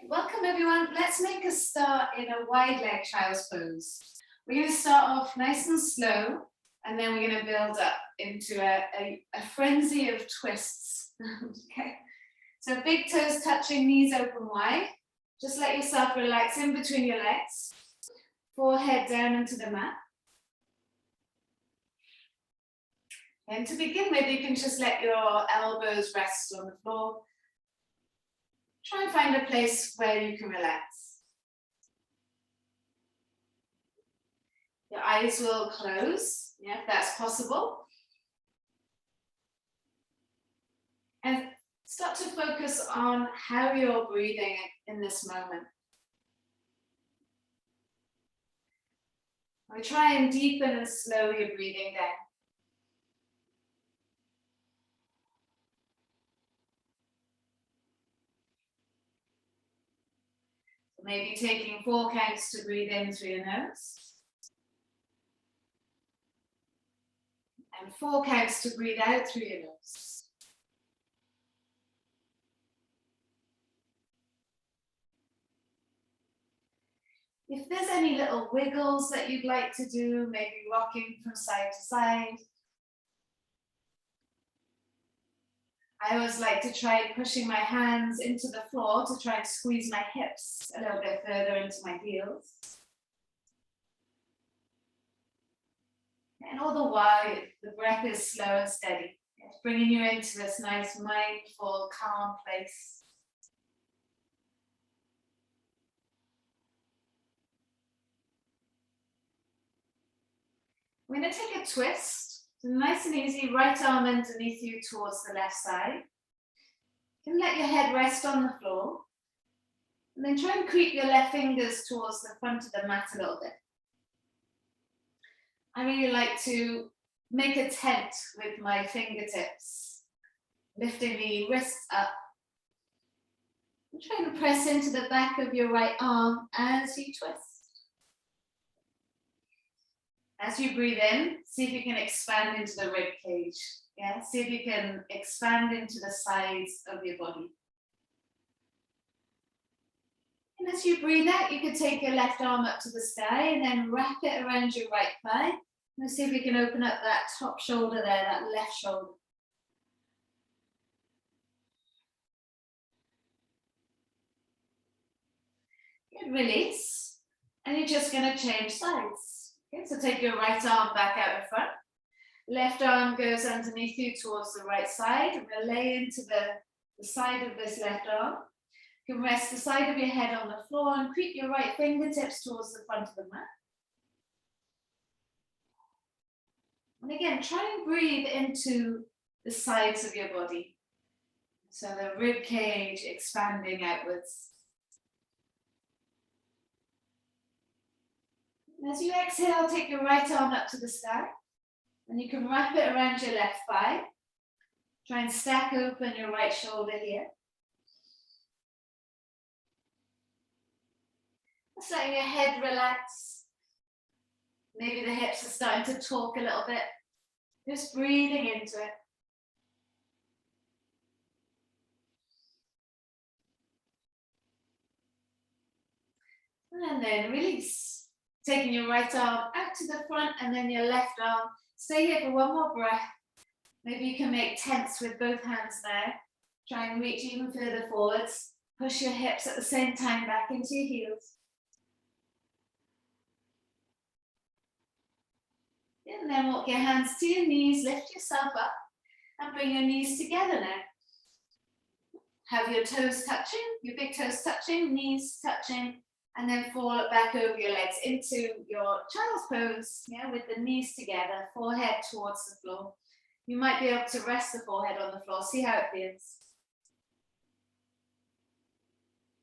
Welcome everyone. Let's make a start in a wide leg child's pose. We're going to start off nice and slow, and then we're going to build up into a frenzy of twists. Okay. So big toes touching, knees open wide. Just let yourself relax in between your legs. Forehead down into the mat. And to begin with, you can just let your elbows rest on the floor. Try and find a place where you can relax. Your eyes will close, if that's possible. And start to focus on how you're breathing in this moment. We try and deepen and slow your breathing down. Maybe taking 4 counts to breathe in through your nose. And 4 counts to breathe out through your nose. If there's any little wiggles that you'd like to do, maybe rocking from side to side. I always like to try pushing my hands into the floor to try and squeeze my hips a little bit further into my heels. And all the while, the breath is slow and steady. It's bringing you into this nice, mindful, calm place. We're going to take a twist. So nice and easy, right arm underneath you towards the left side. You can let your head rest on the floor. And then try and creep your left fingers towards the front of the mat a little bit. I really like to make a tent with my fingertips, lifting the wrists up. And try to press into the back of your right arm as you twist. As you breathe in, see if you can expand into the rib cage. Yeah, see if you can expand into the sides of your body. And as you breathe out, you could take your left arm up to the sky and then wrap it around your right thigh. Let's see if we can open up that top shoulder there, that left shoulder. Good, release. And you're just going to change sides. Okay, so take your right arm back out in front. Left arm goes underneath you towards the right side. Relay into the side of this left arm. You can rest the side of your head on the floor and creep your right fingertips towards the front of the mat. And again, try and breathe into the sides of your body. So the rib cage expanding outwards. As you exhale, take your right arm up to the sky, and you can wrap it around your left thigh. Try and stack open your right shoulder here. Just letting your head relax. Maybe the hips are starting to talk a little bit. Just breathing into it. And then release. Taking your right arm out to the front and then your left arm. Stay here for one more breath. Maybe you can make tents with both hands there. Try and reach even further forwards. Push your hips at the same time back into your heels. And then walk your hands to your knees, lift yourself up and bring your knees together now. Have your toes touching, your big toes touching, knees touching. And then fall back over your legs into your child's pose, with the knees together, forehead towards the floor. You might be able to rest the forehead on the floor, see how it feels.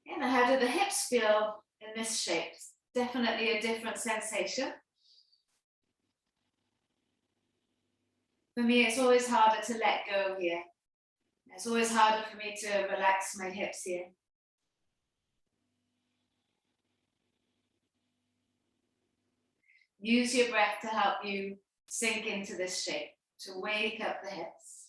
Now how do the hips feel in this shape? Definitely a different sensation. For me, it's always harder to let go here. It's always harder for me to relax my hips here. Use your breath to help you sink into this shape, to wake up the hips.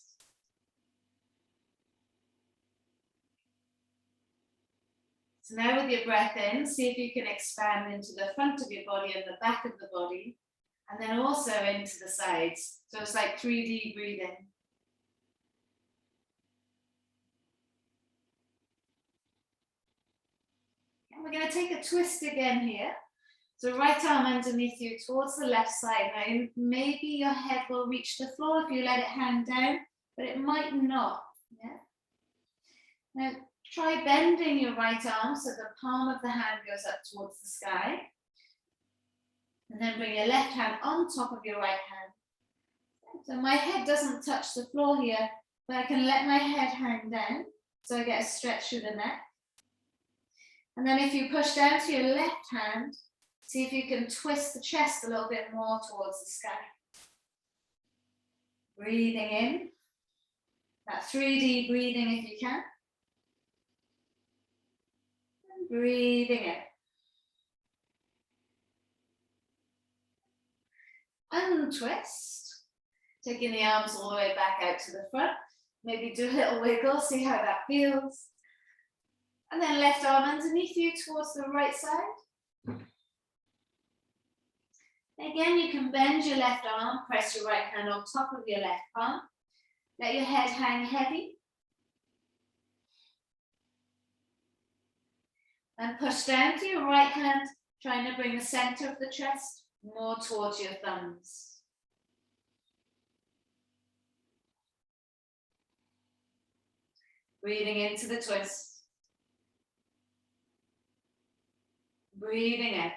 So now with your breath in, see if you can expand into the front of your body and the back of the body, and then also into the sides. So it's like 3D breathing. And we're going to take a twist again here. So right arm underneath you towards the left side. Now maybe your head will reach the floor if you let it hang down, but it might not. Yeah. Now try bending your right arm so the palm of the hand goes up towards the sky. And then bring your left hand on top of your right hand. So my head doesn't touch the floor here, but I can let my head hang down so I get a stretch through the neck. And then if you push down to your left hand, see if you can twist the chest a little bit more towards the sky. Breathing in. That 3D breathing if you can. And breathing in. Untwist. Taking the arms all the way back out to the front. Maybe do a little wiggle, see how that feels. And then left arm underneath you towards the right side. Again, you can bend your left arm, press your right hand on top of your left palm. Let your head hang heavy. And push down to your right hand, trying to bring the center of the chest more towards your thumbs. Breathing into the twist. Breathing in.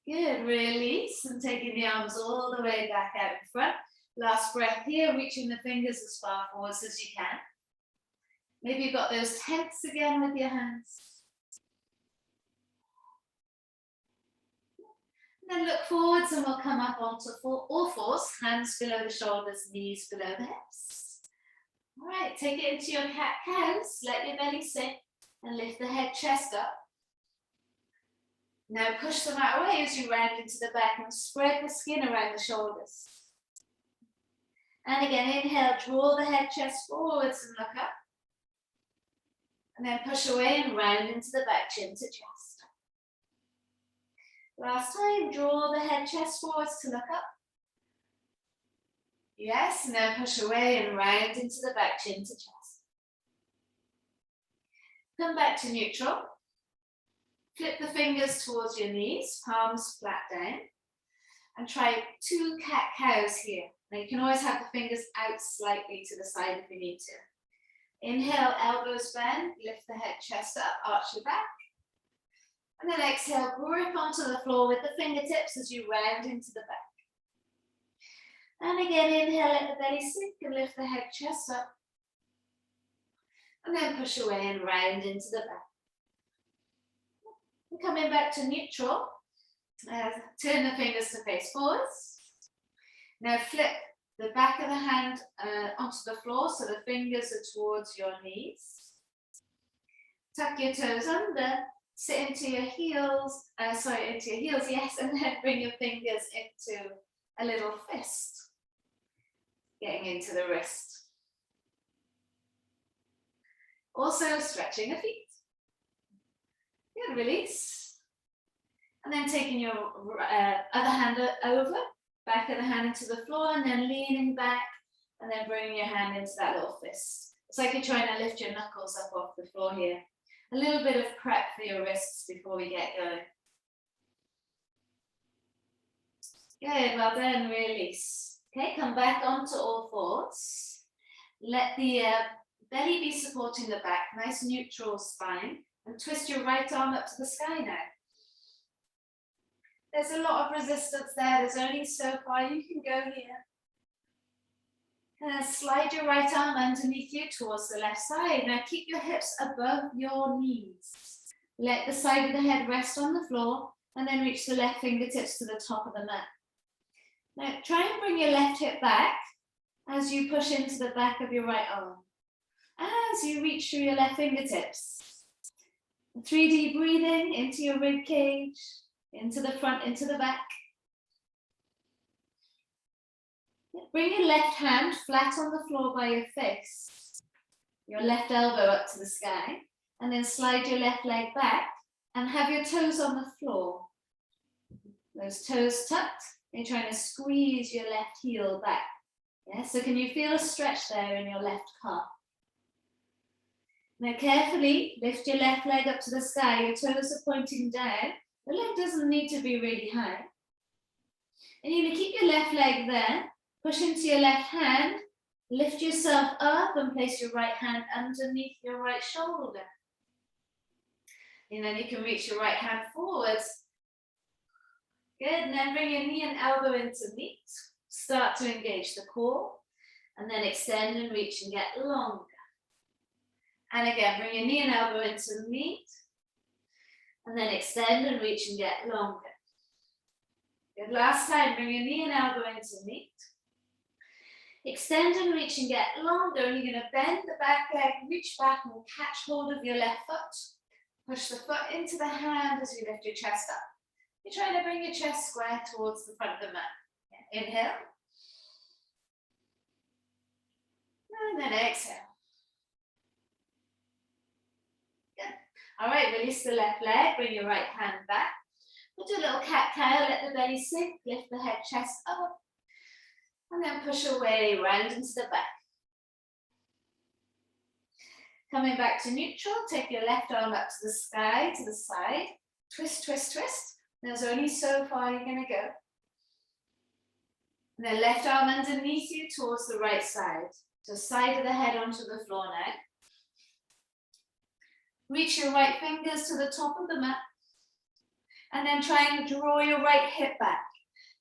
Good, release and taking the arms all the way back out in front. Last breath here, reaching the fingers as far forwards as you can. Maybe you've got those tense again with your hands. And then look forwards and we'll come up onto all fours, hands below the shoulders, knees below the hips. All right, take it into your cat-cows, let your belly sink and lift the head, chest up. Now push the mat away as you round into the back and spread the skin around the shoulders. And again, inhale, draw the head, chest forwards and look up. And then push away and round into the back, chin to chest. Last time, draw the head, chest forwards to look up. Yes, and then push away and round into the back, chin to chest. Come back to neutral. Flip the fingers towards your knees, palms flat down. And try 2 cat-cows here. Now you can always have the fingers out slightly to the side if you need to. Inhale, elbows bend, lift the head, chest up, arch your back. And then exhale, grip onto the floor with the fingertips as you round into the back. And again, inhale, let the belly sink and lift the head, chest up. And then push away and round into the back. And coming back to neutral, turn the fingers to face forwards. Now flip the back of the hand onto the floor so the fingers are towards your knees. Tuck your toes under, sit into your heels, yes, and then bring your fingers into a little fist, getting into the wrist. Also stretching the feet. Good, release. And then taking your other hand over, back of the hand into the floor, and then leaning back, and then bringing your hand into that little fist. It's like you're trying to lift your knuckles up off the floor here. A little bit of prep for your wrists before we get going. Good, well done, release. Okay, come back onto all fours. Let the belly be supporting the back, nice neutral spine, and twist your right arm up to the sky now. There's a lot of resistance there, there's only so far you can go here. And slide your right arm underneath you towards the left side. Now keep your hips above your knees. Let the side of the head rest on the floor and then reach the left fingertips to the top of the mat. Now try and bring your left hip back as you push into the back of your right arm. As you reach through your left fingertips. 3D breathing into your rib cage, into the front, into the back. Bring your left hand flat on the floor by your face. Your left elbow up to the sky. And then slide your left leg back and have your toes on the floor. Those toes tucked. You're trying to squeeze your left heel back. Yeah, so can you feel a stretch there in your left calf? Now carefully lift your left leg up to the sky. Your toes are pointing down. The leg doesn't need to be really high. And you're going to keep your left leg there. Push into your left hand. Lift yourself up and place your right hand underneath your right shoulder. And then you can reach your right hand forwards. Good, and then bring your knee and elbow into meet. Start to engage the core. And then extend and reach and get longer. And again, bring your knee and elbow into meet. And then extend and reach and get longer. Good, last time, bring your knee and elbow into meet. Extend and reach and get longer. And you're going to bend the back leg, reach back and catch hold of your left foot. Push the foot into the hand as you lift your chest up. You're trying to bring your chest square towards the front of the mat. Yeah. Inhale. And then exhale. Good. All right, release the left leg, bring your right hand back. We'll do a little cat-cow, let the belly sink, lift the head, chest up. And then push away, round into the back. Coming back to neutral, take your left arm up to the sky, to the side. Twist, twist, twist. There's only so far you're going to go. And then left arm underneath you towards the right side. So side of the head onto the floor now. Reach your right fingers to the top of the mat. And then try and draw your right hip back.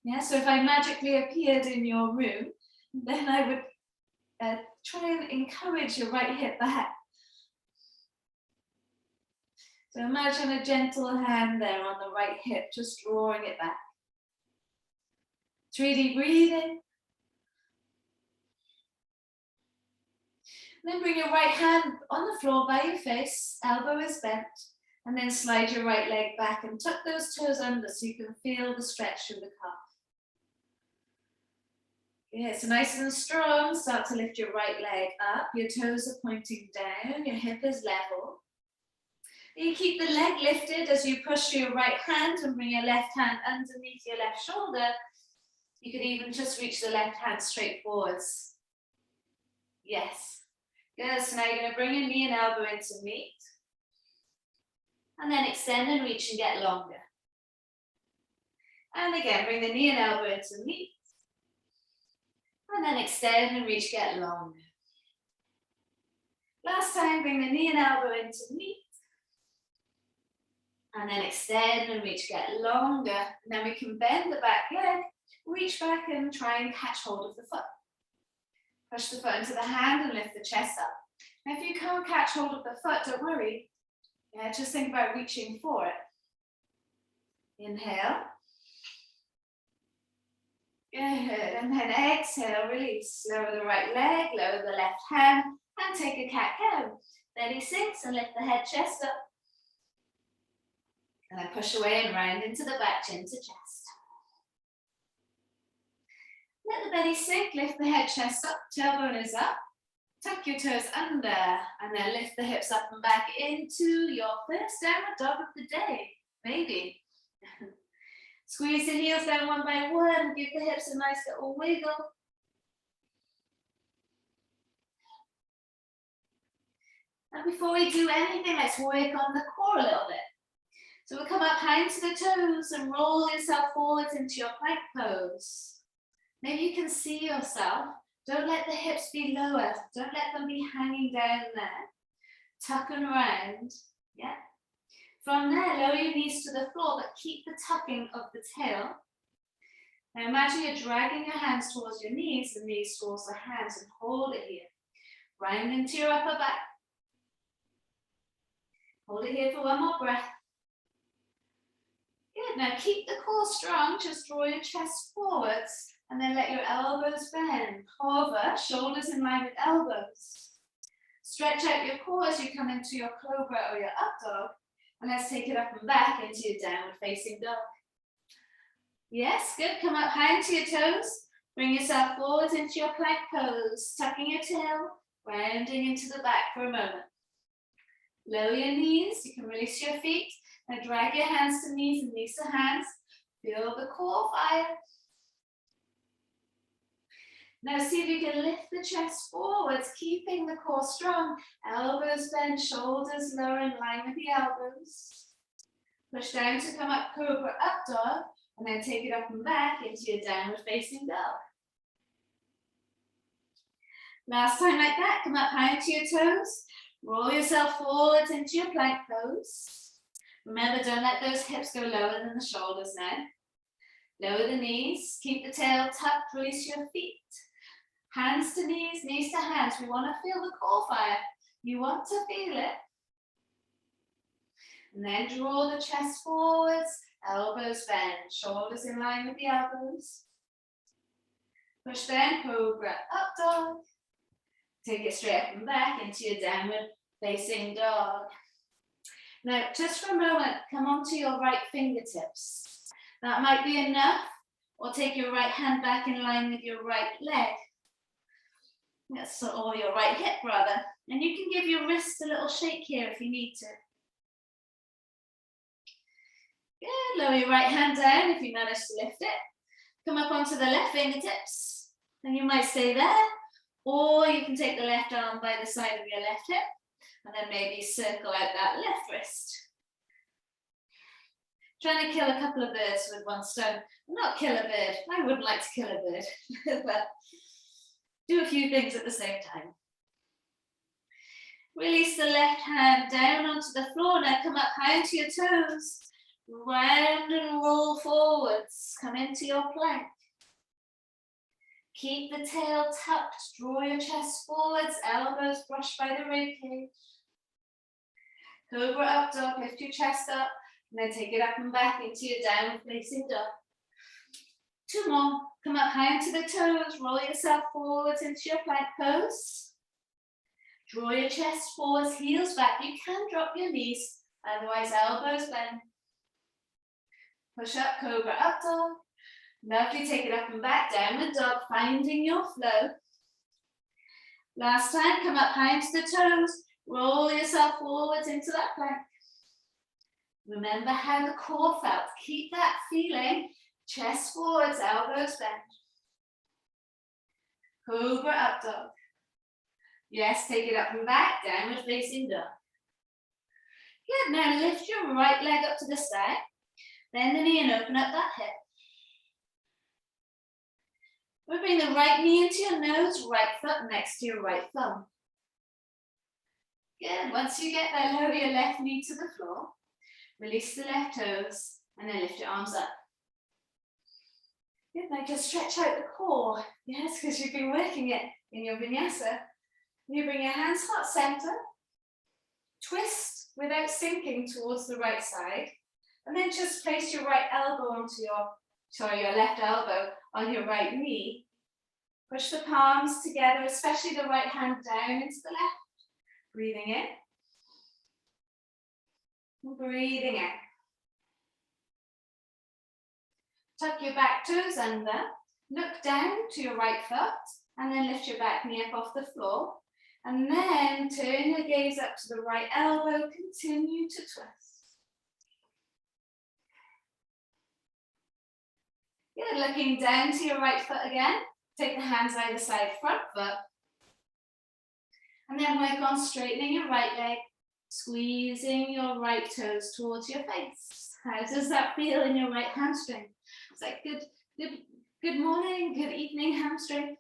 Yeah, so if I magically appeared in your room, then I would try and encourage your right hip back. So imagine a gentle hand there on the right hip, just drawing it back. 3D breathing. Then bring your right hand on the floor by your face, elbow is bent, and then slide your right leg back and tuck those toes under so you can feel the stretch through the calf. Yeah, so nice and strong, start to lift your right leg up, your toes are pointing down, your hip is level. You keep the leg lifted as you push your right hand and bring your left hand underneath your left shoulder. You could even just reach the left hand straight forwards. Yes. Good, so now you're going to bring your knee and elbow into meet. And then extend and reach and get longer. And again, bring the knee and elbow into meet. And then extend and reach, get longer. Last time, bring the knee and elbow into meet. And then extend and reach, get longer. And then we can bend the back leg, reach back and try and catch hold of the foot. Push the foot into the hand and lift the chest up. Now if you can't catch hold of the foot, don't worry. Yeah, just think about reaching for it. Inhale. Good, and then exhale, release. Lower the right leg, lower the left hand, and take a cat-cow. Belly sinks and lift the head, chest up. And then push away and round into the back, chin to chest. Let the belly sink, lift the head, chest up, tailbone is up. Tuck your toes under, and then lift the hips up and back into your first downward dog of the day. Baby. Squeeze the heels down one by one, give the hips a nice little wiggle. And before we do anything, let's work on the core a little bit. So we'll come up high into the toes and roll yourself forwards into your plank pose. Maybe you can see yourself. Don't let the hips be lower. Don't let them be hanging down there. Tuck and round. Yeah. From there, lower your knees to the floor, but keep the tucking of the tail. Now imagine you're dragging your hands towards your knees, the knees towards the hands, and hold it here. Round into your upper back. Hold it here for one more breath. Good, now keep the core strong, just draw your chest forwards, and then let your elbows bend. Hover, shoulders in line with elbows. Stretch out your core as you come into your Cobra or your Up Dog. And let's take it up and back into your downward facing dog. Yes, good. Come up high into your toes. Bring yourself forward into your plank pose, tucking your tail, rounding into the back for a moment. Lower your knees, you can release your feet. Now drag your hands to knees and knees to hands. Feel the core fire. Now see if you can lift the chest forwards, keeping the core strong. Elbows bent, shoulders lower in line with the elbows. Push down to come up, Cobra Up Dog, and then take it up and back into your downward facing dog. Last time like that, come up high into your toes. Roll yourself forwards into your plank pose. Remember, don't let those hips go lower than the shoulders now. Lower the knees, keep the tail tucked, release your feet. Hands to knees, knees to hands. We want to feel the core fire. You want to feel it. And then draw the chest forwards, elbows bend, shoulders in line with the elbows. Push down, Cobra Up Dog. Take it straight up and back into your downward facing dog. Now, just for a moment, come onto your right fingertips. That might be enough, or take your right hand back in line with your right leg. Yes, or your right hip rather. And you can give your wrist a little shake here if you need to. Good, lower your right hand down if you manage to lift it. Come up onto the left fingertips, and you might stay there. Or you can take the left arm by the side of your left hip and then maybe circle out that left wrist. Trying to kill a couple of birds with one stone. Not kill a bird. I wouldn't like to kill a bird, but do a few things at the same time. Release the left hand down onto the floor. Now come up high into your toes. Round and roll forwards. Come into your plank. Keep the tail tucked, draw your chest forwards, elbows brush by the rib cage. Cobra Up Dog, lift your chest up, and then take it up and back into your downward facing dog. Two more. Come up high into the toes, roll yourself forwards into your plank pose. Draw your chest forwards, heels back. You can drop your knees, otherwise elbows bend. Push up, Cobra Up Dog. Lovely, take it up and back, downward dog, finding your flow. Last time, come up high into the toes, roll yourself forwards into that plank. Remember how the core felt, keep that feeling, chest forwards, elbows bent. Cobra Up Dog. Yes, take it up and back, downward facing dog. Good, now lift your right leg up to the side, bend the knee and open up that hip. We'll bring the right knee into your nose, right foot next to your right thumb. Good, once you get there, lower your left knee to the floor. Release the left toes and then lift your arms up. Good, now just stretch out the core. Yes, because you've been working it in your vinyasa. You bring your hands heart center. Twist without sinking towards the right side. And then just place your right elbow onto your left elbow on your right knee. Push the palms together, especially the right hand down into the left. Breathing in. And breathing out. Tuck your back toes under. Look down to your right foot and then lift your back knee up off the floor. And then turn your gaze up to the right elbow. Continue to twist. Good, looking down to your right foot again. Take the hands either side, front foot. And then work on straightening your right leg, squeezing your right toes towards your face. How does that feel in your right hamstring? It's like good morning, good evening hamstring.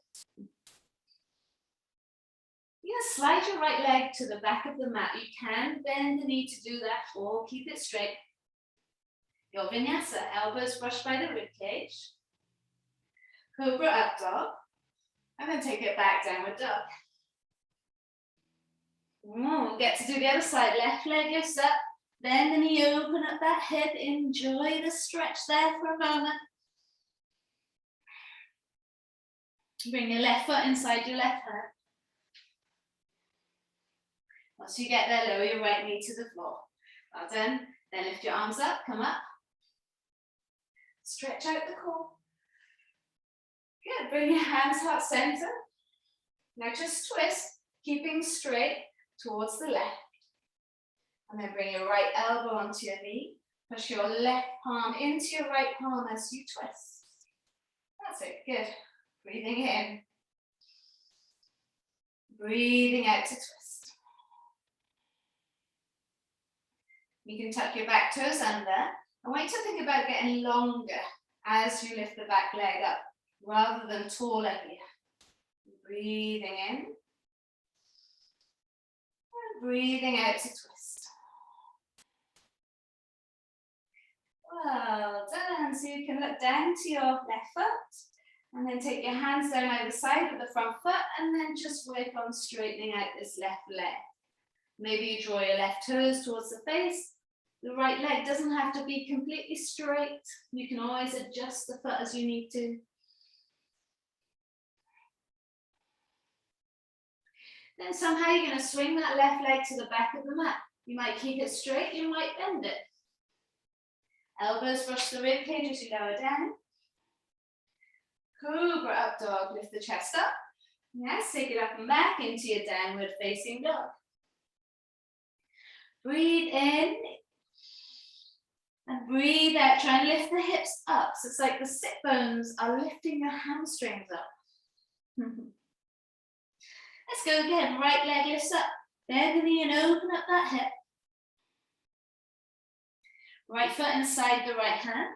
Slide your right leg to the back of the mat. You can bend the knee to do that or keep it straight. Your vinyasa, elbows brushed by the rib cage. Cobra Up Dog. And then take it back, downward dog. Get to do the other side. Left leg lifts up. Bend the knee, open up that hip. Enjoy the stretch there for a moment. Bring your left foot inside your left hand. Once you get there, lower your right knee to the floor. Well done. Then lift your arms up, come up. Stretch out the core. Good, bring your hands heart center. Now just twist, keeping straight towards the left. And then bring your right elbow onto your knee. Push your left palm into your right palm as you twist. That's it, good. Breathing in. Breathing out to twist. You can tuck your back toes under. I want you to think about getting longer as you lift the back leg up, rather than taller here. Breathing in. And breathing out to twist. Well done. So you can look down to your left foot and then take your hands down either side of the front foot and then just work on straightening out this left leg. Maybe you draw your left toes towards the face. The right leg doesn't have to be completely straight. You can always adjust the foot as you need to. Then somehow you're going to swing that left leg to the back of the mat. You might keep it straight, you might bend it. Elbows brush the rib cage as you lower down. Cobra Up Dog, lift the chest up. Yes, take it up and back into your downward facing dog. Breathe in. And breathe out, try and lift the hips up. So it's like the sit bones are lifting your hamstrings up. Let's go again, right leg lifts up. Bend the knee and open up that hip. Right foot inside the right hand.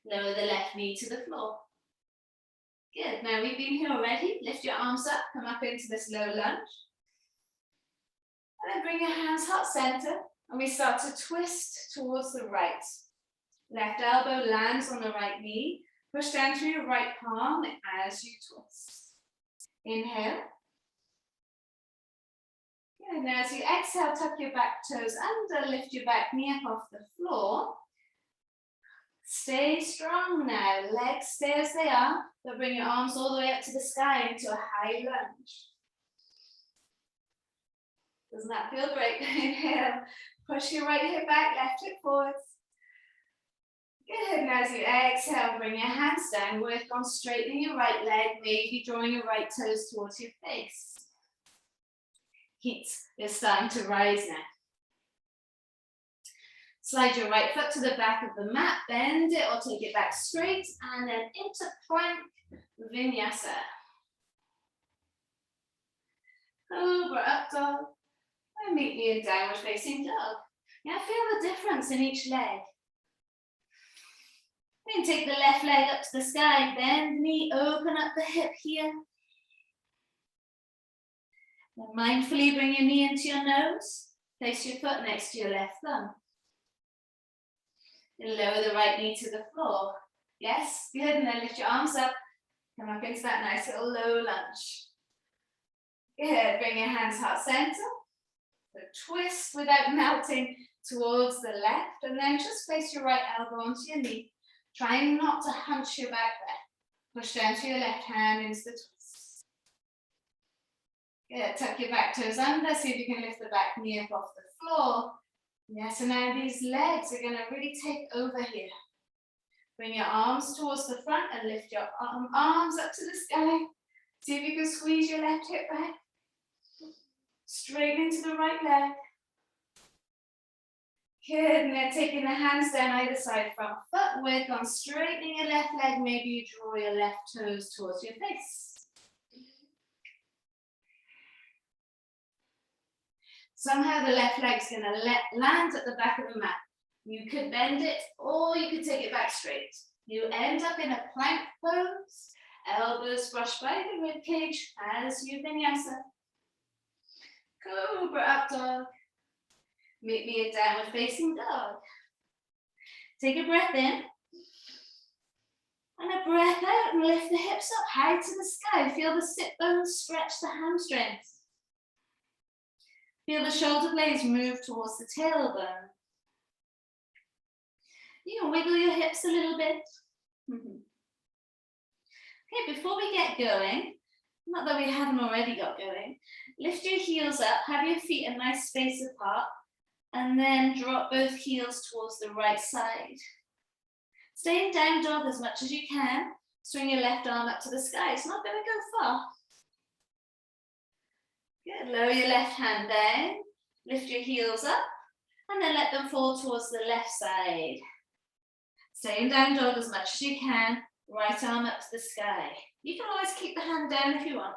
Lower the left knee to the floor. Good, now we've been here already. Lift your arms up, come up into this low lunge. And then bring your hands heart center. And we start to twist towards the right. Left elbow lands on the right knee. Push down through your right palm as you twist. Inhale. Good. Now as you exhale, tuck your back toes under, lift your back knee up off the floor. Stay strong now. Legs stay as they are, but bring your arms all the way up to the sky into a high lunge. Doesn't that feel great? Inhale. Push your right hip back, left hip forwards. Good. Now as you exhale, bring your hands down. Work on straightening your right leg, maybe drawing your right toes towards your face. Heat is starting to rise now. Slide your right foot to the back of the mat, bend it or take it back straight, and then into plank vinyasa. Cobra Up Dog. And meet me in downward facing dog. Now feel the difference in each leg. Then take the left leg up to the sky, bend the knee, open up the hip here. Then mindfully bring your knee into your nose. Place your foot next to your left thumb. Then lower the right knee to the floor. Yes, good. And then lift your arms up. Come up into that nice little low lunge. Good. Bring your hands heart center. So twist without melting towards the left, and then just place your right elbow onto your knee, trying not to hunch your back there. Push down to your left hand into the twist. Good, tuck your back toes under, see if you can lift the back knee up off the floor. Yes, and now these legs are going to really take over here. Bring your arms towards the front and lift your arms up to the sky. See if you can squeeze your left hip back. Straight into the right leg. Good, and then taking the hands down either side front foot. Work on straightening your left leg. Maybe you draw your left toes towards your face. Somehow the left leg's going to land at the back of the mat. You could bend it or you could take it back straight. You end up in a plank pose. Elbows brush by the rib cage as you vinyasa. Cobra Up Dog. Meet me in downward facing dog. Take a breath in. And a breath out and lift the hips up high to the sky. Feel the sit bones stretch the hamstrings. Feel the shoulder blades move towards the tailbone. You can wiggle your hips a little bit. Okay, before we get going, not that we haven't already got going, lift your heels up, have your feet a nice space apart, and then drop both heels towards the right side. Stay in down dog as much as you can. Swing your left arm up to the sky. It's not going to go far. Good. Lower your left hand down. Lift your heels up. And then let them fall towards the left side. Stay in down dog as much as you can. Right arm up to the sky. You can always keep the hand down if you want.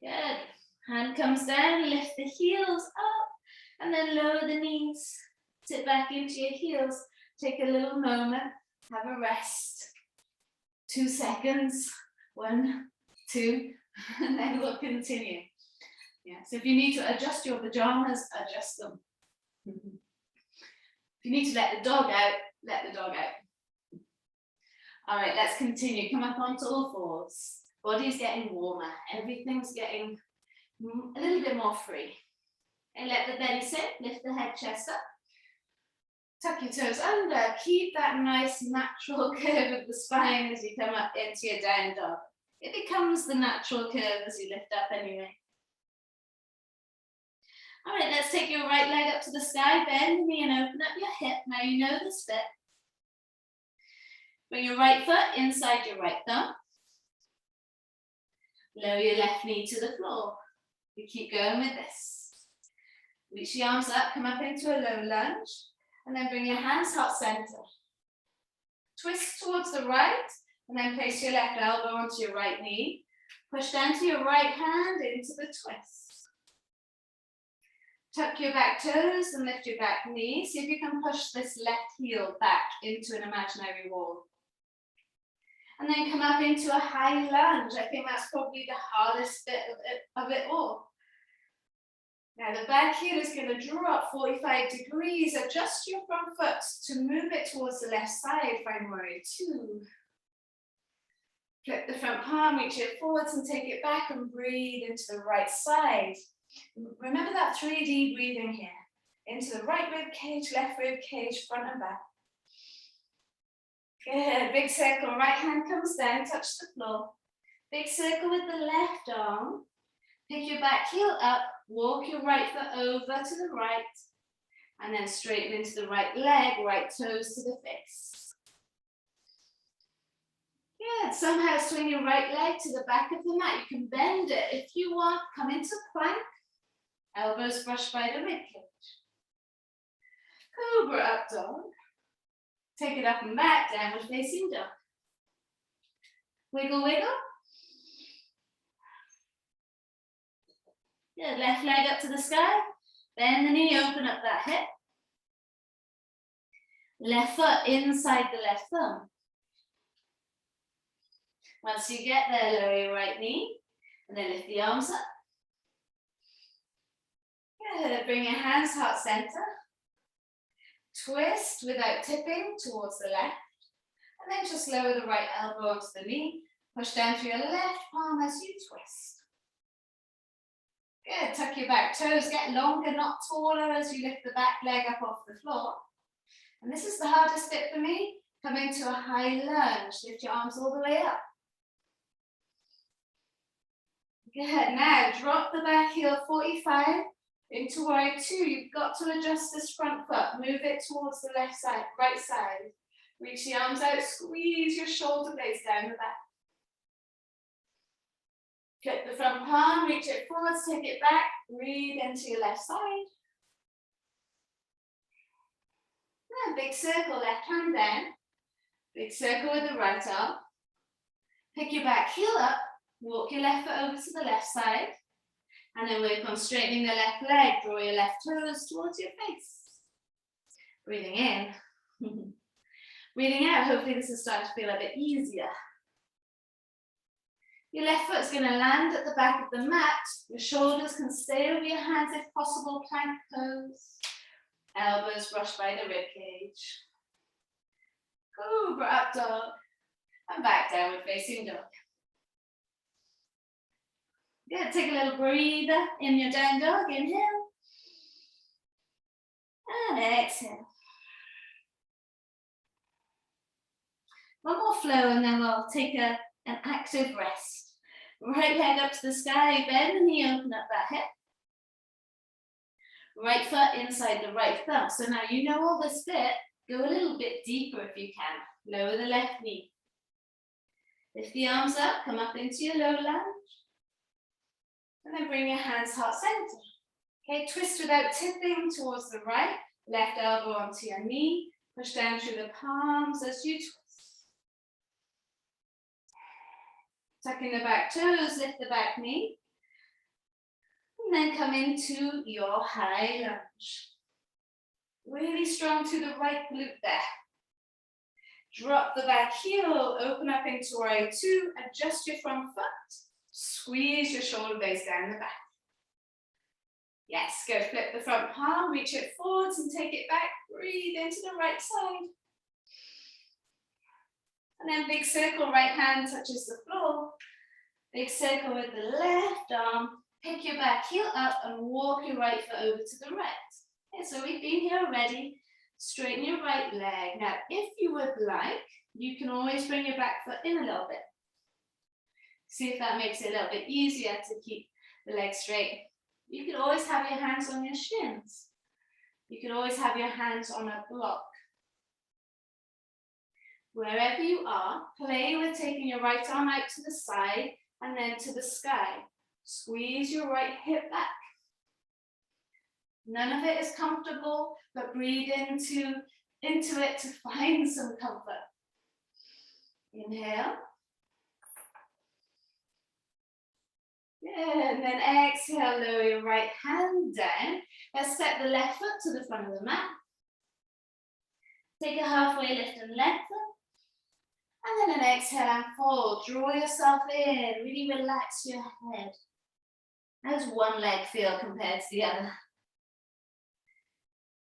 Good. Hand comes down, lift the heels up, and then lower the knees. Sit back into your heels. Take a little moment. Have a rest. 2 seconds. 1, 2, and then we'll continue. Yeah, so if you need to adjust your pajamas, adjust them. If you need to let the dog out, let the dog out. All right, let's continue. Come up onto all fours. Body's getting warmer. Everything's getting a little bit more free. And let the belly sit. Lift the head, chest up. Tuck your toes under. Keep that nice natural curve of the spine as you come up into your down dog. It becomes the natural curve as you lift up anyway. All right, let's take your right leg up to the sky, bend the knee and open up your hip. Now you know this bit. Bring your right foot inside your right thumb. Lower your left knee to the floor. You keep going with this. Reach the arms up, come up into a low lunge, and then bring your hands heart center. Twist towards the right, and then place your left elbow onto your right knee. Push down to your right hand into the twist. Tuck your back toes and lift your back knee. See if you can push this left heel back into an imaginary wall. And then come up into a high lunge. I think that's probably the hardest bit of it all. Now the back heel is going to drop 45 degrees. Adjust your front foot to move it towards the left side. Find warrior 2. Flip the front palm, reach it forwards and take it back and breathe into the right side. Remember that 3D breathing here. Into the right rib cage, left rib cage, front and back. Good. Big circle. Right hand comes down, touch the floor. Big circle with the left arm. Pick your back heel up. Walk your right foot over to the right. And then straighten into the right leg, right toes to the face. Good. Somehow swing your right leg to the back of the mat. You can bend it if you want. Come into plank. Elbows brushed by the ribcage. Cobra Up Dog. Take it up and back, downward facing dog. Wiggle, wiggle. Good, left leg up to the sky. Bend the knee, open up that hip. Left foot inside the left thumb. Once you get there, lower your right knee. And then lift the arms up. Good, bring your hands heart center. Twist without tipping towards the left. And then just lower the right elbow onto the knee. Push down to your left palm as you twist. Good, tuck your back toes. Get longer, not taller as you lift the back leg up off the floor. And this is the hardest bit for me. Come into a high lunge. Lift your arms all the way up. Good, now drop the back heel 45. Into warrior 2, you've got to adjust this front foot. Move it towards the left side, right side. Reach the arms out, squeeze your shoulder blades down the back. Flip the front palm, reach it forwards, take it back. Breathe into your left side. Now, big circle, left hand down. Big circle with the right arm. Pick your back heel up. Walk your left foot over to the left side. And then work on straightening the left leg. Draw your left toes towards your face. Breathing in. Breathing out. Hopefully this is starting to feel a bit easier. Your left foot is going to land at the back of the mat. Your shoulders can stay over your hands if possible. Plank pose. Elbows brushed by the rib cage. Cobra Up Dog. And back downward facing dog. Good, take a little breather in your down dog, inhale. And exhale. One more flow and then we'll take an active rest. Right leg up to the sky, bend the knee, open up that hip. Right foot inside the right thumb. So now you know all this bit. Go a little bit deeper if you can. Lower the left knee. Lift the arms up, come up into your low lunge. And then bring your hands heart center. Okay, twist without tipping towards the right. Left elbow onto your knee. Push down through the palms as you twist. Tuck in the back toes, lift the back knee. And then come into your high lunge. Really strong to the right glute there. Drop the back heel, open up into warrior two, adjust your front foot, squeeze your shoulder blades down the back. Yes, go flip the front palm, reach it forwards and take it back, breathe into the right side. And then big circle, right hand touches the floor. Big circle with the left arm, pick your back heel up and walk your right foot over to the right. Okay, so we've been here already. Straighten your right leg. Now, if you would like, you can always bring your back foot in a little bit. See if that makes it a little bit easier to keep the leg straight. You can always have your hands on your shins. You can always have your hands on a block. Wherever you are, play with taking your right arm out to the side and then to the sky. Squeeze your right hip back. None of it is comfortable, but breathe into it to find some comfort. Inhale. Good, and then exhale, lower your right hand down. Let's step the left foot to the front of the mat. Take a halfway lift and lengthen. And then an exhale and fold. Draw yourself in, really relax your head. How does one leg feel compared to the other?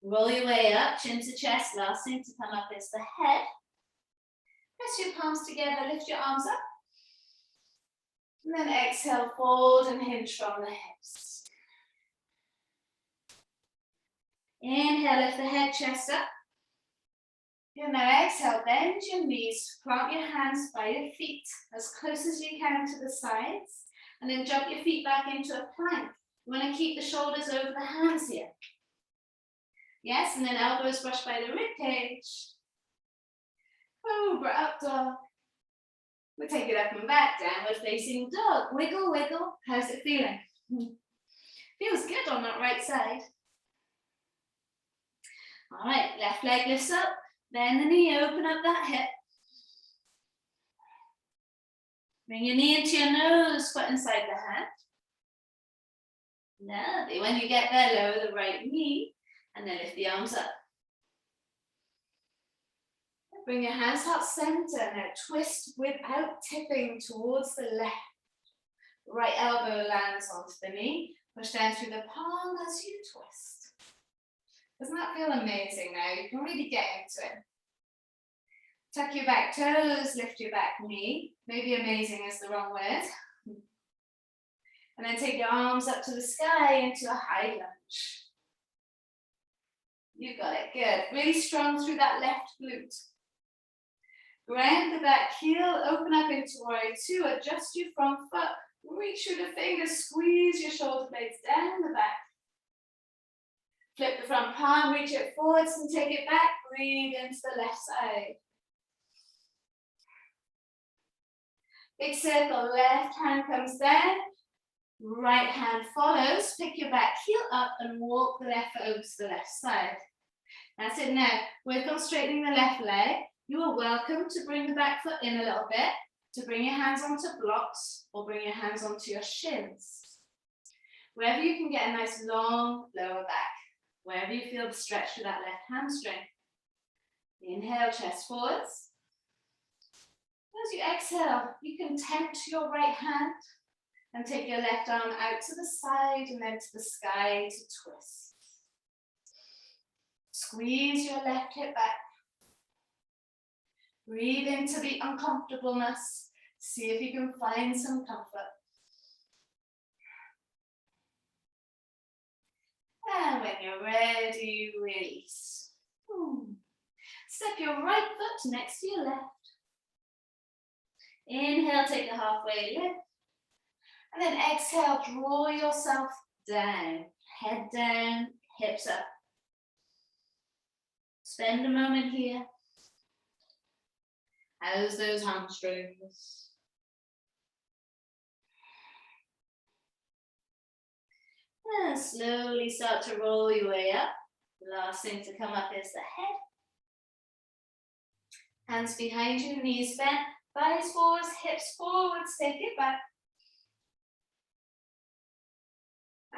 Roll your way up, chin to chest. Last thing to come up is the head. Press your palms together, lift your arms up. And then exhale, fold and hinge from the hips. Inhale, lift the head, chest up. And now exhale, bend your knees, plant your hands by your feet as close as you can to the sides. And then jump your feet back into a plank. You want to keep the shoulders over the hands here. Yes, and then elbows brush by the rib cage. Cobra Up Dog. We'll take it up and back, downward facing dog. Wiggle, wiggle. How's it feeling? Feels good on that right side. All right, left leg lifts up. Bend the knee, open up that hip. Bring your knee into your nose, foot inside the hand. Lovely. When you get there, lower the right knee. And then lift the arms up. Bring your hands heart center. Now twist without tipping towards the left. Right elbow lands onto the knee. Push down through the palm as you twist. Doesn't that feel amazing now? You can really get into it. Tuck your back toes, lift your back knee. Maybe amazing is the wrong word. And then take your arms up to the sky into a high lunge. You got it, good. Really strong through that left glute. Ground the back heel, open up into warrior two, adjust your front foot, reach through the fingers, squeeze your shoulder blades down the back. Flip the front palm, reach it forwards and take it back, breathe into the left side. Big circle, left hand comes down, right hand follows, pick your back heel up and walk the left foot over to the left side. That's it now. Work on straightening the left leg. You are welcome to bring the back foot in a little bit, to bring your hands onto blocks or bring your hands onto your shins. Wherever you can get a nice long lower back, wherever you feel the stretch through that left hamstring. Inhale, chest forwards. As you exhale, you can tempt your right hand and take your left arm out to the side and then to the sky to twist. Squeeze your left hip back. Breathe into the uncomfortableness. See if you can find some comfort. And when you're ready, release. Step your right foot next to your left. Inhale, take a halfway lift. And then exhale, draw yourself down. Head down, hips up. Spend a moment here. How's those hamstrings? And slowly start to roll your way up. The last thing to come up is the head. Hands behind you, knees bent, thighs forwards, hips forwards, take it back.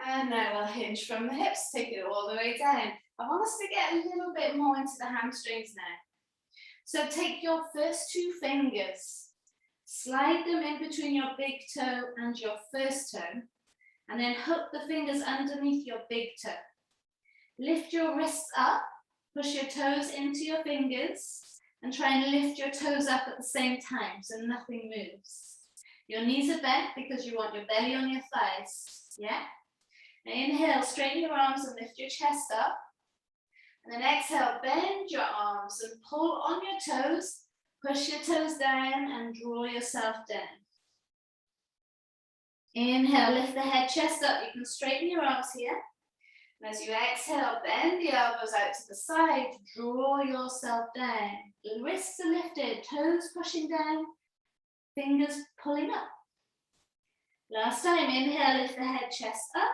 And now we'll hinge from the hips, take it all the way down. I want us to get a little bit more into the hamstrings now. So take your first two fingers, slide them in between your big toe and your first toe, and then hook the fingers underneath your big toe. Lift your wrists up, push your toes into your fingers, and try and lift your toes up at the same time so nothing moves. Your knees are bent because you want your belly on your thighs, yeah? Now inhale, straighten your arms and lift your chest up. And then exhale, bend your arms and pull on your toes, push your toes down and draw yourself down. Inhale, lift the head, chest up. You can straighten your arms here. And as you exhale, bend the elbows out to the side, draw yourself down. The wrists are lifted, toes pushing down, fingers pulling up. Last time, inhale, lift the head, chest up.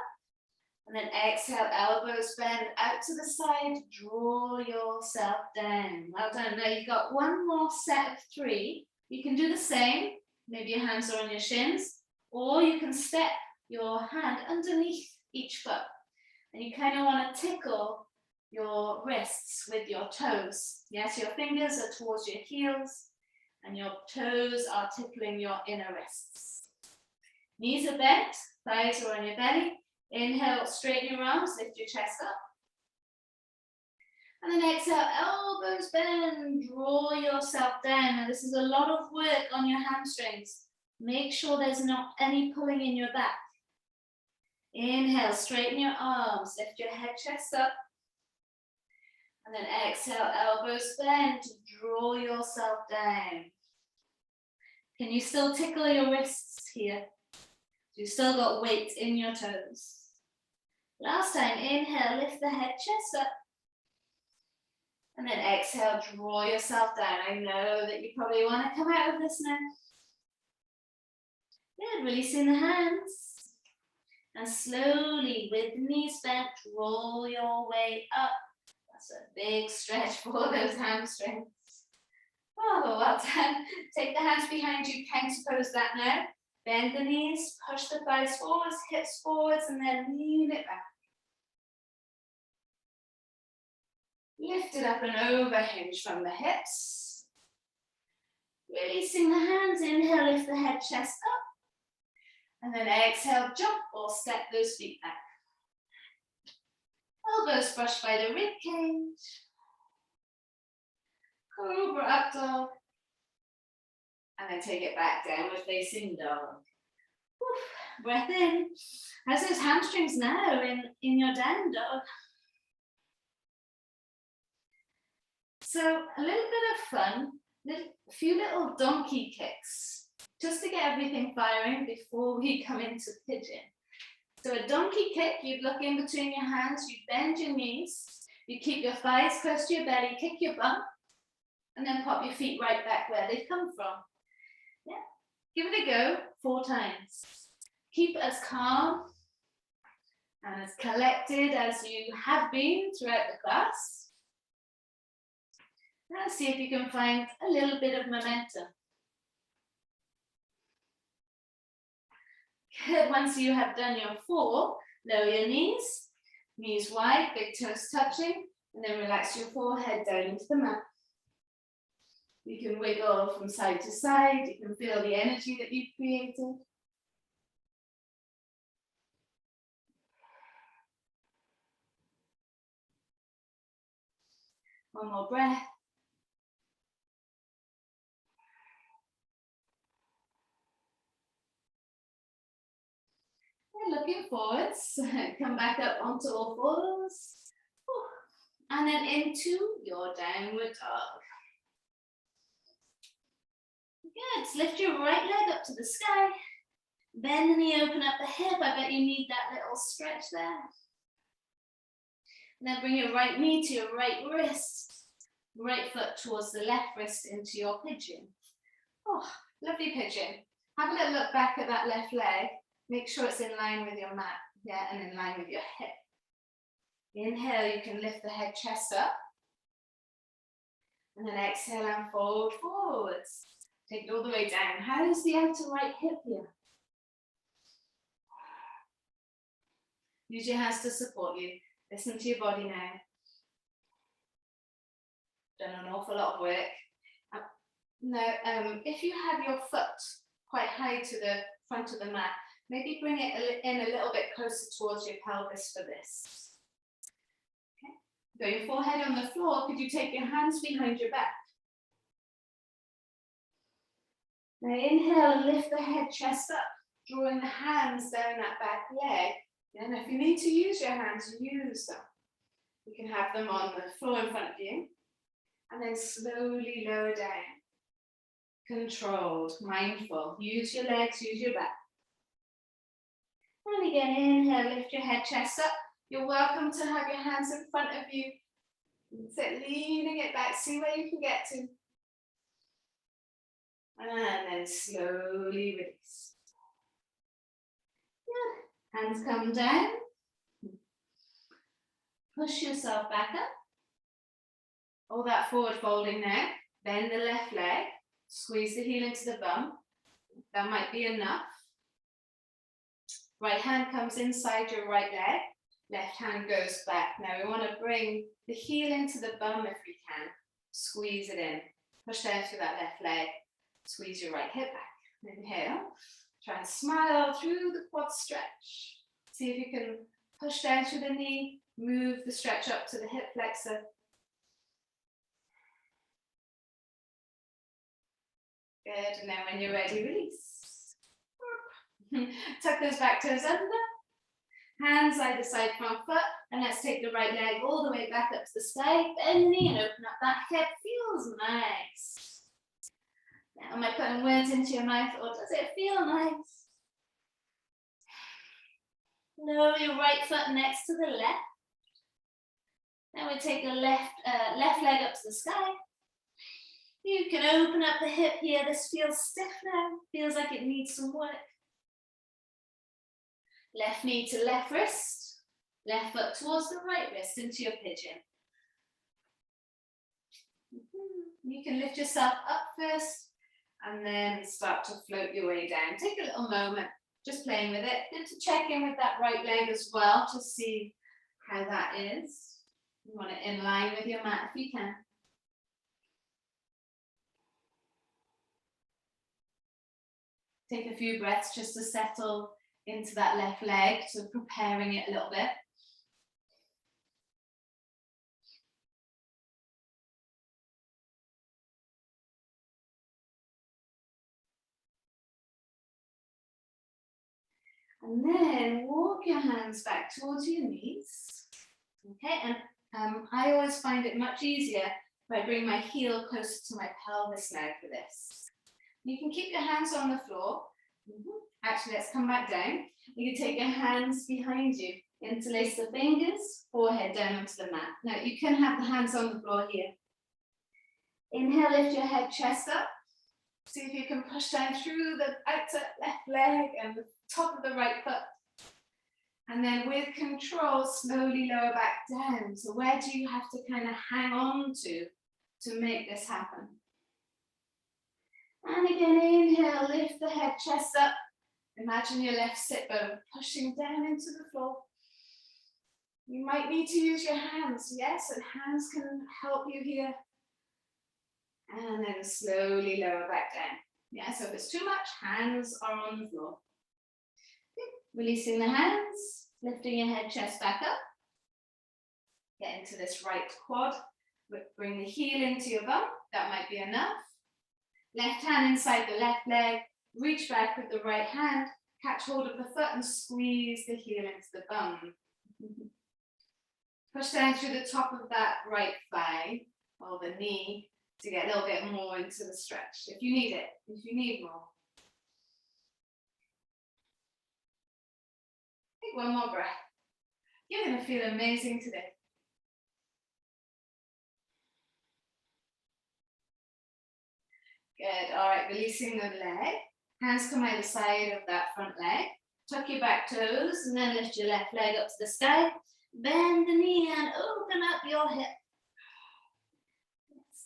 And then exhale, elbows bend out to the side, draw yourself down. Well done. Now you've got one more set of 3. You can do the same. Maybe your hands are on your shins, or you can step your hand underneath each foot. And you kind of want to tickle your wrists with your toes. Yes, your fingers are towards your heels and your toes are tickling your inner wrists. Knees are bent, thighs are on your belly. Inhale, straighten your arms, lift your chest up. And then exhale, elbows bend, draw yourself down. Now this is a lot of work on your hamstrings. Make sure there's not any pulling in your back. Inhale, straighten your arms, lift your head, chest up. And then exhale, elbows bend, draw yourself down. Can you still tickle your wrists here? You've still got weight in your toes. Last time, inhale, lift the head, chest up. And then exhale, draw yourself down. I know that you probably want to come out of this now. Good, releasing the hands. And slowly, with the knees bent, roll your way up. That's a big stretch for those hamstrings. Oh, well done. Take the hands behind you, counter pose that now. Bend the knees, push the thighs forwards, hips forwards, and then lean it back. Lift it up and over, hinge from the hips. Releasing the hands, inhale, lift the head, chest up. And then exhale, jump or step those feet back. Elbows brushed by the rib cage. Cobra Up Dog. And then take it back, downward facing dog. Whew. Breath in. How's those hamstrings now in your down dog? So a little bit of fun, a few little donkey kicks, just to get everything firing before we come into pigeon. So a donkey kick, you'd look in between your hands, you bend your knees, you keep your thighs close to your belly, kick your bum, and then pop your feet right back where they've come from. Yeah, give it a go 4 times. Keep as calm and as collected as you have been throughout the class. Now see if you can find a little bit of momentum. Good. Once you have done your 4, lower your knees, knees wide, big toes touching, and then relax your forehead down into the mat. You can wiggle from side to side, you can feel the energy that you've created. One more breath. And looking forwards, come back up onto all fours. And then into your downward dog. Good, so lift your right leg up to the sky. Bend the knee, open up the hip. I bet you need that little stretch there. And then bring your right knee to your right wrist. right foot towards the left wrist into your pigeon. Oh, lovely pigeon. Have a little look back at that left leg. Make sure it's in line with your mat, yeah, and in line with your hip. Inhale, you can lift the head, chest up. And then exhale and fold forwards. Take it all the way down. How's the outer right hip here? Use your hands to support you. Listen to your body now. Done an awful lot of work. Now, if you have your foot quite high to the front of the mat, maybe bring it in a little bit closer towards your pelvis for this. Okay. Got your forehead on the floor. Could you take your hands behind your back? Now inhale and lift the head, chest up, drawing the hands down that back leg. And if you need to use your hands, use them. You can have them on the floor in front of you. And then slowly lower down. Controlled, mindful. Use your legs, use your back. And again, inhale, lift your head, chest up. You're welcome to have your hands in front of you. Sit, leaning it back, see where you can get to. And then slowly release. Yeah. Hands come down. Push yourself back up. All that forward folding now. Bend the left leg. Squeeze the heel into the bum. That might be enough. Right hand comes inside your right leg. Left hand goes back. Now we want to bring the heel into the bum if we can. Squeeze it in. Push down through that left leg. Squeeze your right hip back. Inhale. Try and smile through the quad stretch. See if you can push down through the knee. Move the stretch up to the hip flexor. Good, and then when you're ready, release. Tuck those back toes under. Hands either side, front foot. And let's take the right leg all the way back up to the sky. Bend the knee and open up that hip. Feels nice. Now, am I putting words into your mouth or does it feel nice? Lower your right foot next to the left. Then we take the left leg up to the sky. You can open up the hip here. This feels stiff now. Feels like it needs some work. Left knee to left wrist. Left foot towards the right wrist into your pigeon. You can lift yourself up first and then start to float your way down. Take a little moment just playing with it. Good to check in with that right leg as well to see how that is. You want it in line with your mat if you can. Take a few breaths just to settle into that left leg, so preparing it a little bit. And then walk your hands back towards your knees. Okay, and I always find it much easier if I bring my heel closer to my pelvis now for this. You can keep your hands on the floor. Actually, let's come back down. You can take your hands behind you, interlace the fingers, forehead down onto the mat. Now, you can have the hands on the floor here. Inhale, lift your head, chest up. See if you can push down through the outer left leg and the top of the right foot. And then with control, slowly lower back down. So where do you have to kind of hang on to make this happen? And again, inhale, lift the head, chest up. Imagine your left sit bone pushing down into the floor. You might need to use your hands, yes, and hands can help you here. And then slowly lower back down. Yeah, so if it's too much, hands are on the floor. Releasing the hands, lifting your head, chest back up. Get into this right quad. Bring the heel into your bum. That might be enough. Left hand inside the left leg. Reach back with the right hand. Catch hold of the foot and squeeze the heel into the bum. Push down through the top of that right thigh or the knee to get a little bit more into the stretch if you need it, if you need more. Take one more breath. You're going to feel amazing today. Good. All right, releasing the leg. Hands come either side of that front leg. Tuck your back toes and then lift your left leg up to the sky. Bend the knee and open up your hip.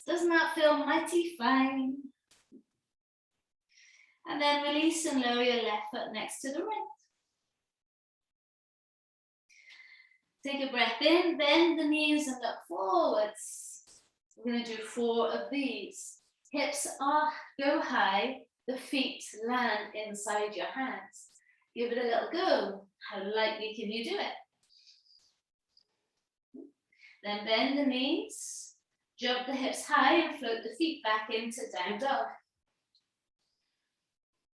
Doesn't that feel mighty fine? And then release and lower your left foot next to the right. Take a breath in, bend the knees and look forwards. We're going to do 4 of these. Hips go high, the feet land inside your hands. Give it a little go. How lightly can you do it? Then bend the knees, jump the hips high and float the feet back into down dog.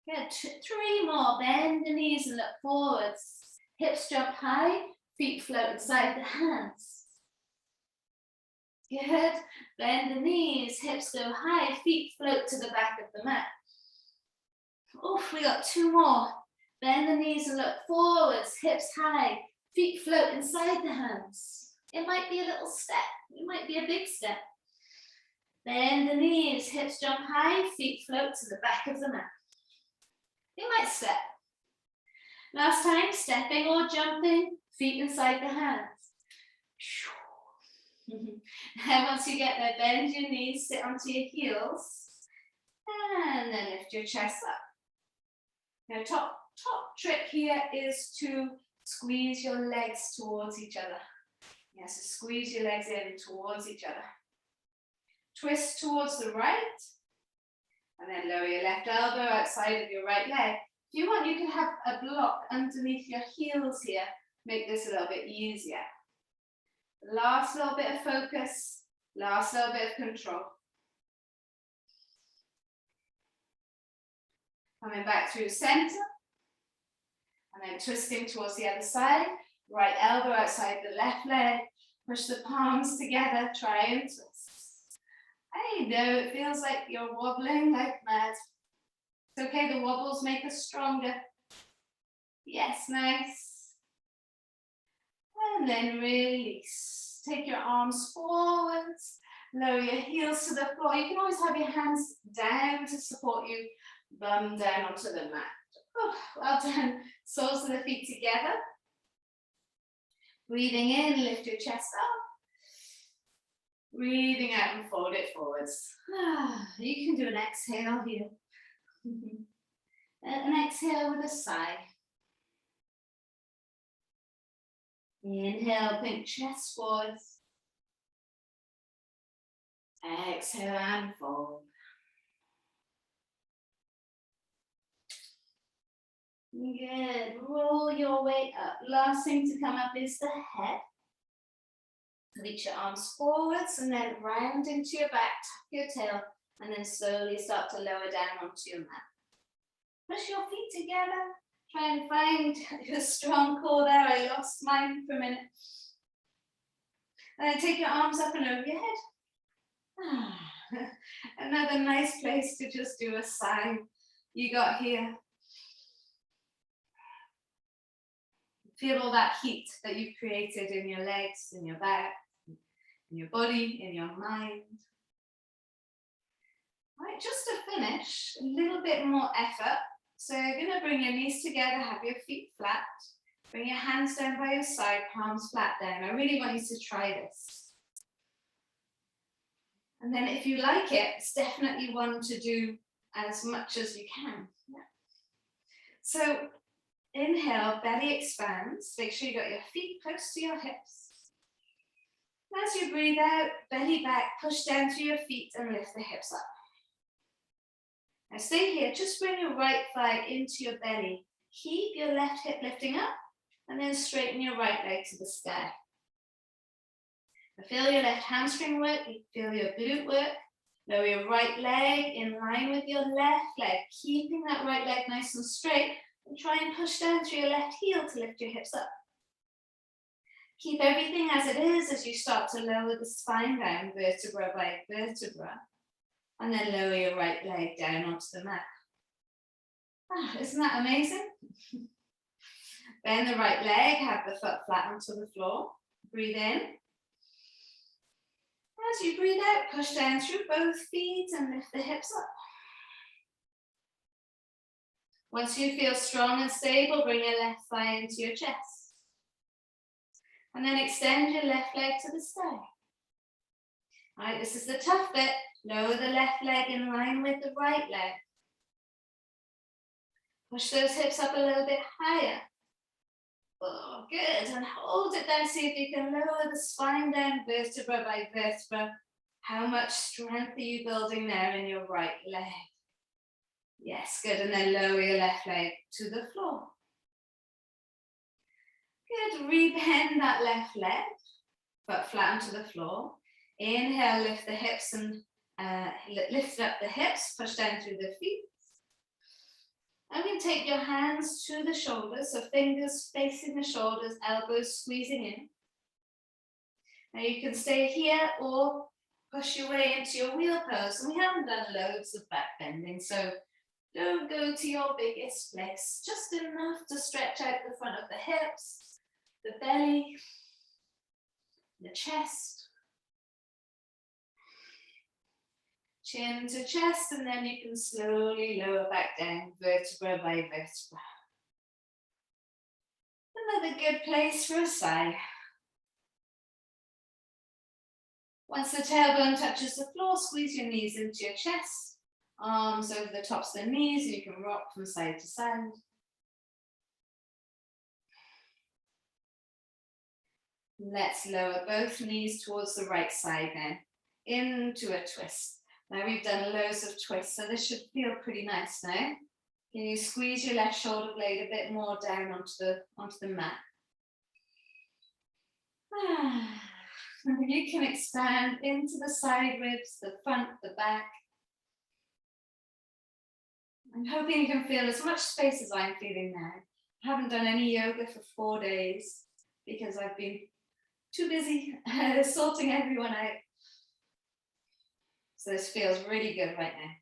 Good. 3 more. Bend the knees and look forwards. Hips jump high, feet float inside the hands. Good. Bend the knees, hips go high, feet float to the back of the mat. Oof, we got 2 more. Bend the knees and look forwards, hips high, feet float inside the hands. It might be a little step, it might be a big step. Bend the knees, hips jump high, feet float to the back of the mat. You might step. Last time, stepping or jumping, feet inside the hands. And once you get there, bend your knees, sit onto your heels, and then lift your chest up. Now, top trick here is to squeeze your legs towards each other. Yes, so squeeze your legs in towards each other. Twist towards the right, and then lower your left elbow outside of your right leg. If you want, you can have a block underneath your heels here. Make this a little bit easier. Last little bit of focus, last little bit of control. Coming back through the center, and then twisting towards the other side. Right elbow outside the left leg. Push the palms together, try and twist. I know it feels like you're wobbling like mad. It's okay, the wobbles make us stronger. Yes, nice. And then release. Take your arms forwards, lower your heels to the floor. You can always have your hands down to support you, bum down onto the mat. Oh, well done. Soles of the feet together. Breathing in, lift your chest up. Breathing out and fold it forwards. You can do an exhale here. An exhale with a sigh. Inhale, pink chest forwards. Exhale and fold. Good. Roll your way up. Last thing to come up is the head. Reach your arms forwards and then round into your back, tuck your tail, and then slowly start to lower down onto your mat. Push your feet together. Try and find your strong core there. I lost mine for a minute. And then take your arms up and over your head. Another nice place to just do a sigh. You got here. Feel all that heat that you've created in your legs, in your back, in your body, in your mind. All right, just to finish, a little bit more effort. So you're going to bring your knees together, have your feet flat. Bring your hands down by your side, palms flat down. I really want you to try this. And then if you like it, it's definitely one to do as much as you can. Yeah. So inhale, belly expands. Make sure you got your feet close to your hips. As you breathe out, belly back, push down through your feet and lift the hips up. Now stay here, just bring your right thigh into your belly. Keep your left hip lifting up and then straighten your right leg to the sky. Now feel your left hamstring work, feel your glute work. Lower your right leg in line with your left leg, keeping that right leg nice and straight, and try and push down through your left heel to lift your hips up. Keep everything as it is as you start to lower the spine down, vertebra by vertebra. And then lower your right leg down onto the mat. Isn't that amazing? Bend the right leg, have the foot flat onto the floor. Breathe in. As you breathe out, push down through both feet and lift the hips up. Once you feel strong and stable, bring your left thigh into your chest. And then extend your left leg to the sky. All right, this is the tough bit. Lower the left leg in line with the right leg. Push those hips up a little bit higher. Oh, good. And hold it down. See if you can lower the spine down vertebra by vertebra. How much strength are you building there in your right leg? Yes, good. And then lower your left leg to the floor. Good. Rebend that left leg, foot flat onto the floor. Inhale, lift the hips and lift up the hips, push down through the feet. And then take your hands to the shoulders, so fingers facing the shoulders, elbows squeezing in. Now you can stay here or push your way into your wheel pose. And we haven't done loads of back bending, so don't go to your biggest place. Just enough to stretch out the front of the hips, the belly, the chest. Chin to chest, and then you can slowly lower back down, vertebra by vertebra. Another good place for a sigh. Once the tailbone touches the floor, squeeze your knees into your chest, arms over the tops of the knees, and you can rock from side to side. Let's lower both knees towards the right side now, into a twist. Now we've done loads of twists, so this should feel pretty nice now. Can you squeeze your left shoulder blade a bit more down onto the mat? You can expand into the side ribs, the front, the back. I'm hoping you can feel as much space as I'm feeling now. I haven't done any yoga for 4 days because I've been too busy sorting everyone out. So this feels really good right now.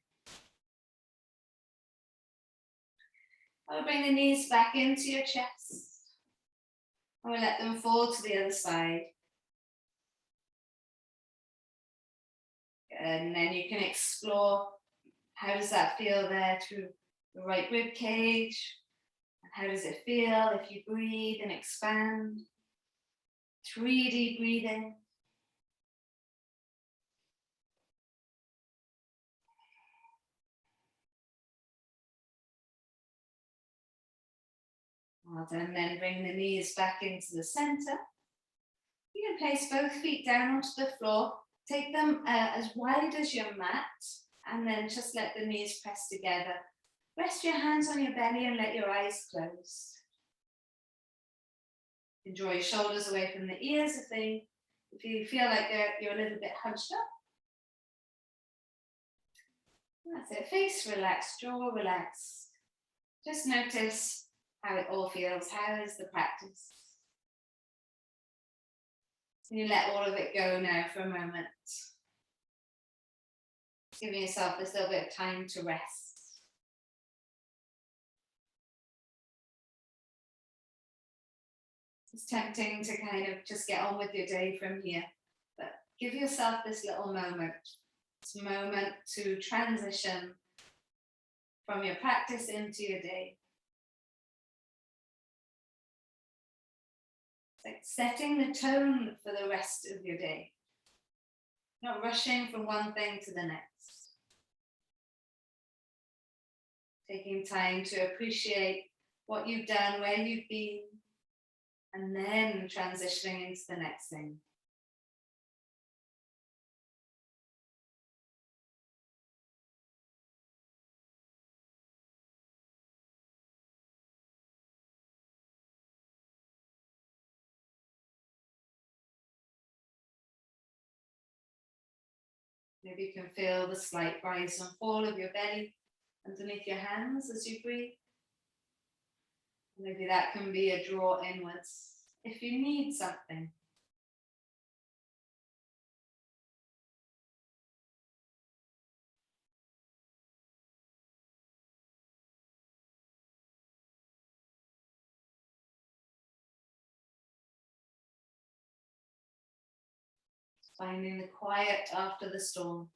I'll bring the knees back into your chest. I will let them fall to the other side. And then you can explore how does that feel there through the right rib cage. How does it feel if you breathe and expand? 3 deep breathing. Well done. And then bring the knees back into the center. You can place both feet down onto the floor. Take them as wide as your mat, and then just let the knees press together. Rest your hands on your belly and let your eyes close. Draw your shoulders away from the ears if you feel like you're a little bit hunched up. That's it. Face relaxed, jaw relaxed. Just notice how it all feels. How is the practice? You let all of it go now for a moment. Giving yourself this little bit of time to rest. It's tempting to kind of just get on with your day from here, but give yourself this little moment. This moment to transition from your practice into your day. It's like setting the tone for the rest of your day. Not rushing from one thing to the next. Taking time to appreciate what you've done, where you've been, and then transitioning into the next thing. Maybe you can feel the slight rise and fall of your belly underneath your hands as you breathe. Maybe that can be a draw inwards if you need something. Finding the quiet after the storm.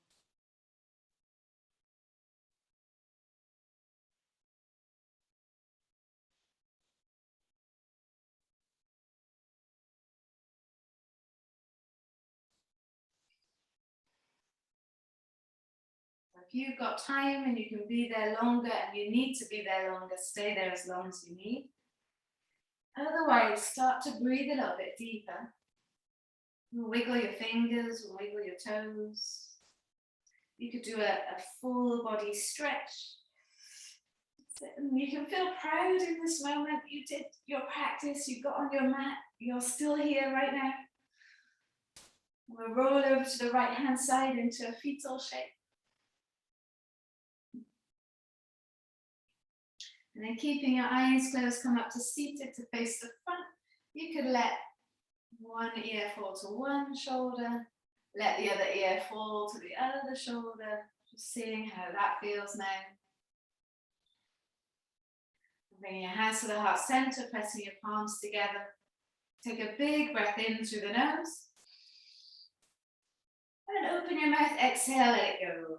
if you've got time and you can be there longer and you need to be there longer, stay there as long as you need. Otherwise, start to breathe a little bit deeper. Wiggle your fingers, wiggle your toes. You could do a full body stretch. You can feel proud in this moment. You did your practice, you got on your mat, you're still here right now. We'll roll over to the right hand side into a fetal shape. And then keeping your eyes closed, come up to seated to face the front. You could let one ear fall to one shoulder, let the other ear fall to the other shoulder, just seeing how that feels now. Bring your hands to the heart center, pressing your palms together. Take a big breath in through the nose. And open your mouth, exhale, let it go.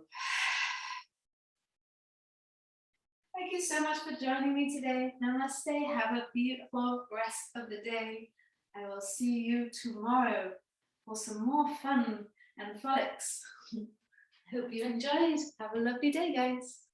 Thank you so much for joining me today. Namaste. Have a beautiful rest of the day. I will see you tomorrow for some more fun and frolics. Hope you enjoyed. Have a lovely day, guys.